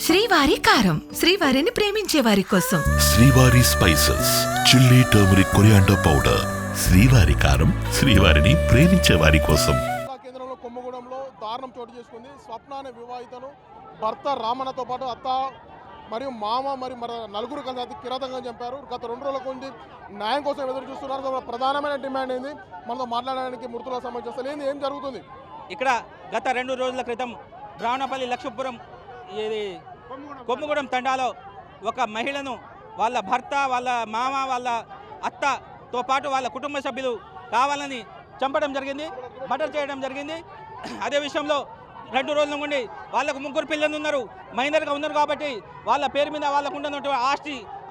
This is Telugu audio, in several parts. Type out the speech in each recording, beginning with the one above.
శ్రీవారి కారం, శ్రీవారిని ప్రేమించే వారి కోసం. శ్రీవారి spices, chilli, turmeric, coriander powder. శ్రీవారి కారం, శ్రీవారిని ప్రేమించే వారి కోసం. కేంద్రంలో కొమ్మగూడెంలో దారుణం చోటు చేసుకుంది. స్వప్న అనే వివాహితను భర్త రామన్నతో పాటు అత్త మరియు మామ మరి నలుగురు కలిసి కిరాతకంగా చంపారు. గత 2 రోజుల నుంచి న్యాయం కోసం ఎదురు చూస్తున్నారు. ప్రధానమైన డిమాండ్ ఏంది, మనతో మాట్లాడడానికి మృతులకు సంబంధించి ఏంది, ఏం జరుగుతుంది ఇక్కడ? గత 2 రోజుల క్రితం బ్రాహ్మణపల్లి లక్ష్మీపురం కొమ్మగూడెం తండాలో ఒక మహిళను వాళ్ళ భర్త, వాళ్ళ మామ, వాళ్ళ అత్తతో పాటు వాళ్ళ కుటుంబ సభ్యులు కావాలని చంపడం జరిగింది, మర్డర్ చేయడం జరిగింది. అదే విషయంలో 2 రోజుల నుండి వాళ్ళకు 3 పిల్లలు ఉన్నారు, మైనర్గా ఉన్నారు. కాబట్టి వాళ్ళ పేరు మీద వాళ్ళకు ఉన్నటువంటి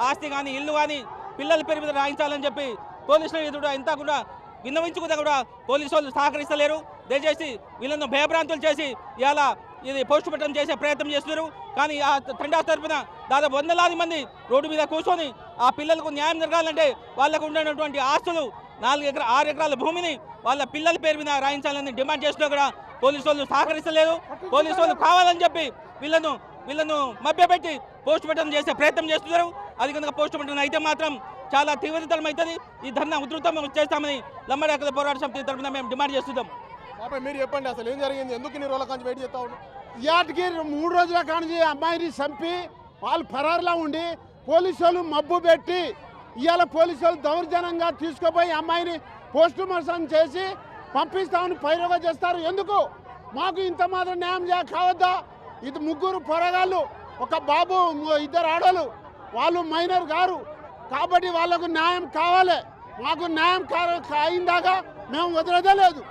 ఆస్తి కానీ ఇల్లు కానీ పిల్లల పేరు మీద రాయించాలని చెప్పి పోలీసులు ఎదుట ఇంత కూడా విన్నవించుకుంటే కూడా పోలీసు వాళ్ళు సహకరిస్తలేరు. దయచేసి వీళ్ళను భయభ్రాంతులు చేసి ఇలా ఇది పోస్ట్ మార్టం చేసే ప్రయత్నం చేస్తున్నారు. కానీ ఆ తండా తరపున దాదాపు 100లాది మంది రోడ్డు మీద కూర్చొని ఆ పిల్లలకు న్యాయం జరగాలంటే వాళ్ళకు ఉన్నటువంటి ఆస్తులు 6 ఎకరాల భూమిని వాళ్ళ పిల్లల పేరు మీద రాయించాలని డిమాండ్ చేస్తున్నా కూడా పోలీసు వాళ్ళు సహకరిస్తలేదు. పోలీసు వాళ్ళు కావాలని చెప్పి వీళ్ళను మభ్యపెట్టి పోస్ట్ మార్టం చేసే ప్రయత్నం చేస్తున్నారు. అది కనుక పోస్ట్ మార్టం అయితే మాత్రం చాలా తీవ్రతరం అవుతుంది. ఈ ధర్నా ఉధృతం చేస్తామని లంబాడి హక్కుల పోరాట సమితి తరఫున మేము డిమాండ్ చేస్తున్నాం. మీరు చెప్పండి, అసలు ఏం జరిగింది, ఎందుకు ఇన్ని రోజుల నుంచి వెయిట్ చేస్తా ఉన్నాం? యాటికి 3 రోజుల కానించి అమ్మాయిని చంపి వాళ్ళు ఫరారులా ఉండి పోలీసు వాళ్ళు మబ్బు పెట్టి ఇవాళ పోలీసు వాళ్ళు దౌర్జన్యంగా తీసుకుపోయి అమ్మాయిని పోస్ట్ మార్టం చేసి పంపిస్తామని పైరోగా చేస్తారు. ఎందుకు? మాకు ఇంత మాత్రం న్యాయం కావద్దా? ఇది 3 పొరగాళ్ళు, ఒక బాబు, 2 ఆడలు, వాళ్ళు మైనర్ గారు. కాబట్టి వాళ్ళకు న్యాయం కావాలి. మాకు న్యాయం అయిందాకా మేము వదిలేదలేదు.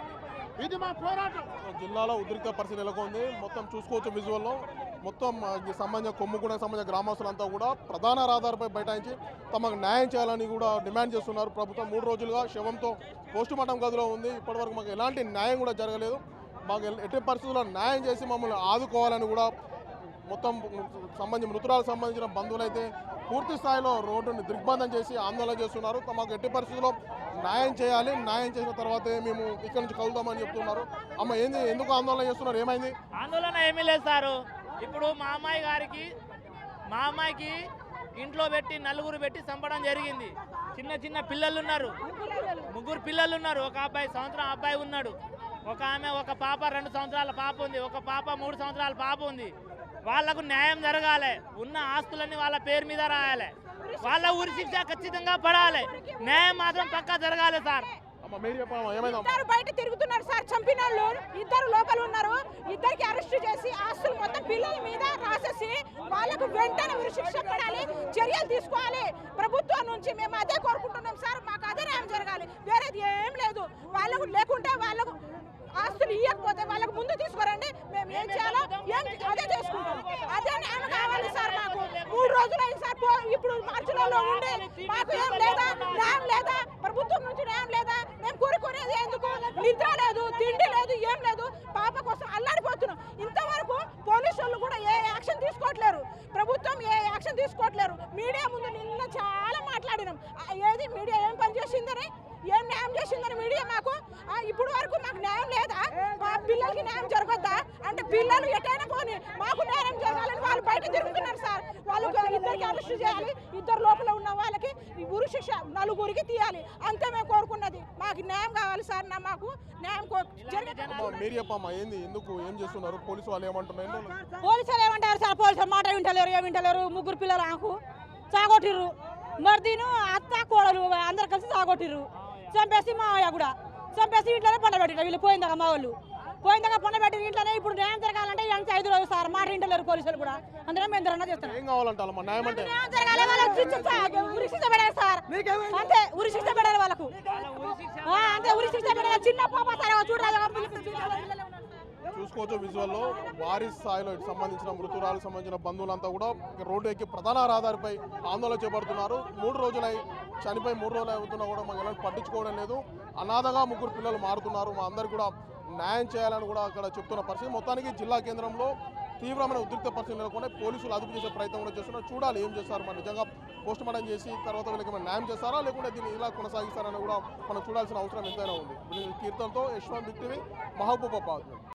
ఇది మా పోరాటం. జిల్లాలో ఉద్రిక్త పరిస్థితి నెలకొంది. మొత్తం చూసుకోవచ్చు విజువల్లో. మొత్తం సంబంధించిన కొమ్ముగూడెం సంబంధించిన గ్రామస్తులంతా కూడా ప్రధాన రహదారిపై బైఠాయించి తమకు న్యాయం చేయాలని కూడా డిమాండ్ చేస్తున్నారు. ప్రభుత్వం 3 రోజులుగా శవంతో పోస్ట్ మార్టం గదిలో ఉంది. ఇప్పటివరకు మాకు ఎలాంటి న్యాయం కూడా జరగలేదు. మాకు ఎట్టి పరిస్థితుల్లో న్యాయం చేసి మమ్మల్ని ఆదుకోవాలని కూడా మొత్తం మృతురాలకు సంబంధించిన బంధువులు అయితే పూర్తి స్థాయిలో రోడ్డుని దిగ్బంధం చేసి ఆందోళన చేస్తున్నారు. మాకు ఎట్టి పరిస్థితుల్లో న్యాయం చేయాలి, న్యాయం చేసిన తర్వాతే మేము ఇక్కడి నుంచి కలుద్దామని చెప్తున్నారు. అమ్మ, ఏంది, ఎందుకు ఆందోళన చేస్తున్నారు, ఏమైంది? ఆందోళన ఏమీ లేదు సారు. ఇప్పుడు మా అమ్మాయికి ఇంట్లో పెట్టి 4 పెట్టి చంపడం జరిగింది. చిన్న పిల్లలు ఉన్నారు, 3 పిల్లలు ఉన్నారు. ఒక అబ్బాయి సంవత్సరం అబ్బాయి ఉన్నాడు, ఒక ఆమె, ఒక పాప 2 సంవత్సరాల పాప ఉంది, ఒక పాప 3 సంవత్సరాల పాప ఉంది. వాళ్లకు న్యాయం జరగాలి, ఉన్న ఆస్తులన్నీ వాళ్ళ పేరు మీద రాయాలి, వాళ్ళ ఊరి శిక్ష ఖచ్చితంగా పడాలి, న్యాయం మాత్రం పక్కా జరగాలి సార్. బయట తిరుగుతున్నారు సార్, చంపిన వాళ్ళు 2 లోపల ఉన్నారు. 2కి అరెస్ట్ చేసి ఆస్తులు మొత్తం పిల్లల మీద రాసేసి వాళ్ళకు వెంటనే ఉరి శిక్ష పడాలి, చర్యలు తీసుకోవాలి ప్రభుత్వం నుంచి. మేము అదే కోరుకుంటున్నాం సార్, మాకు అదే న్యాయం జరగాలి, వేరేది ఏం లేదు. వాళ్ళకు లేకుంటే వాళ్ళకు ఆస్తులు ఇవ్వకపోతే వాళ్ళకు ముందు తీసుకురండి, మేము ఏం చేయాలో అదే చేసుకుంటాం. అదే న్యాయం కావాలి సార్. మాకు 3 రోజులు అయింది సార్, ఇప్పుడు మార్చిలో ఉండి మాకు ఏం లేదా, న్యాయం లేదా, ప్రభుత్వం నుంచి న్యాయం లేదా. మేము కోరుకునేది ఎందుకు? నిద్ర లేదు, తిండి లేదు, ఏం లేదు. పాప కోసం అల్లాడిపోతున్నాం. ఇంతవరకు పోలీసు వాళ్ళు కూడా ఏ యాక్షన్ తీసుకోవట్లేరు, ప్రభుత్వం ఏ యాక్షన్ తీసుకోవట్లేరు. మీడియా ముందు నిన్న చాలా మాట్లాడినాం. ఏది మీడియా ఏం పని చేసిందని, ఏం న్యాయం చేసిందని మీడియా మాకు ఇప్పుడు వరకు మాకు న్యాయం లేదా? మా పిల్లలకి న్యాయం జరగద్దా? అంటే పిల్లలు ఎటైనా పోని మాకు న్యాయం జరగాలని వాళ్ళు బయట తిరుగుతున్నారు సార్. వాళ్ళకి 2కి అరెస్ట్ చేయాలి, 2 లోపల ఉన్న వాళ్ళకి ఉరి శిక్ష 4కి తీయాలి, అంతే మేము కోరుకున్నది. మాకు న్యాయం కావాలి సార్. మాకు న్యాయం మీరు చెప్పమ్మా, ఏంది, ఎందుకు, ఏం చేస్తున్నారు? పోలీసు వాళ్ళు ఏమంటున్నారు? పోలీసులు ఏమంటారు సార్? పోలీసులు మాట వింటలేరు, ఏం వింటలేరు. 3 పిల్లలు ఆకు సాగొట్టిర్రు. మరి దీని అత్త కోడలు అందరు కలిసి సాగొట్టిర్రు. చంపేసి మావయ్య కూడా చంపేసి ఇంట్లోనే పండబెట్టిరు. వీళ్ళు పోయిందాక మా వాళ్ళు పోయిందాక పండబెట్టిన ఇంట్లోనే. ఇప్పుడు న్యాయం జరగాలంటే 5 రోజులు సార్, మాట వింటలేరు పోలీసులు కూడా. అందులో మేము ధర్నా చేస్తున్నాం. ఏం కావాలంటే న్యాయం అంటే ఉరి శిక్ష పడాలి సార్, అంతే. ఉరి శిక్ష పడాలి వాళ్ళకు, అంతే. ఉరి శిక్ష పడాలి. చిన్న పాప సార్ చూసుకోవచ్చు విజువల్లో. భారీ స్థాయిలో ఇటు సంబంధించిన మృతురాలకు సంబంధించిన బంధువులంతా కూడా రోడ్డు ఎక్కి ప్రధాన రహదారిపై ఆందోళన చేపడుతున్నారు. 3 రోజులై చనిపోయి 3 రోజులు అవుతున్నా కూడా మాకు ఎలాంటి పట్టించుకోవడం లేదు. అనాథగా 3 పిల్లలు మారుతున్నారు. మా అందరికి కూడా న్యాయం చేయాలని కూడా అక్కడ చెప్తున్న పరిస్థితి. మొత్తానికి జిల్లా కేంద్రంలో తీవ్రమైన ఉద్రిక్త పరిస్థితి నెలకొనే పోలీసులు అదుపు చేసే ప్రయత్నం కూడా చేస్తున్నారు. చూడాలి ఏం చేస్తారు, మరి నిజంగా పోస్ట్ మార్టం చేసి తర్వాత వీళ్ళకి న్యాయం చేస్తారా లేకుంటే దీన్ని ఇలా కొనసాగిస్తారని కూడా మనం చూడాల్సిన అవసరం ఎంతైనా ఉంది. కీర్తనతో యశ్వంత్ బిగ్ టీవీ, మహబూబాబాద్.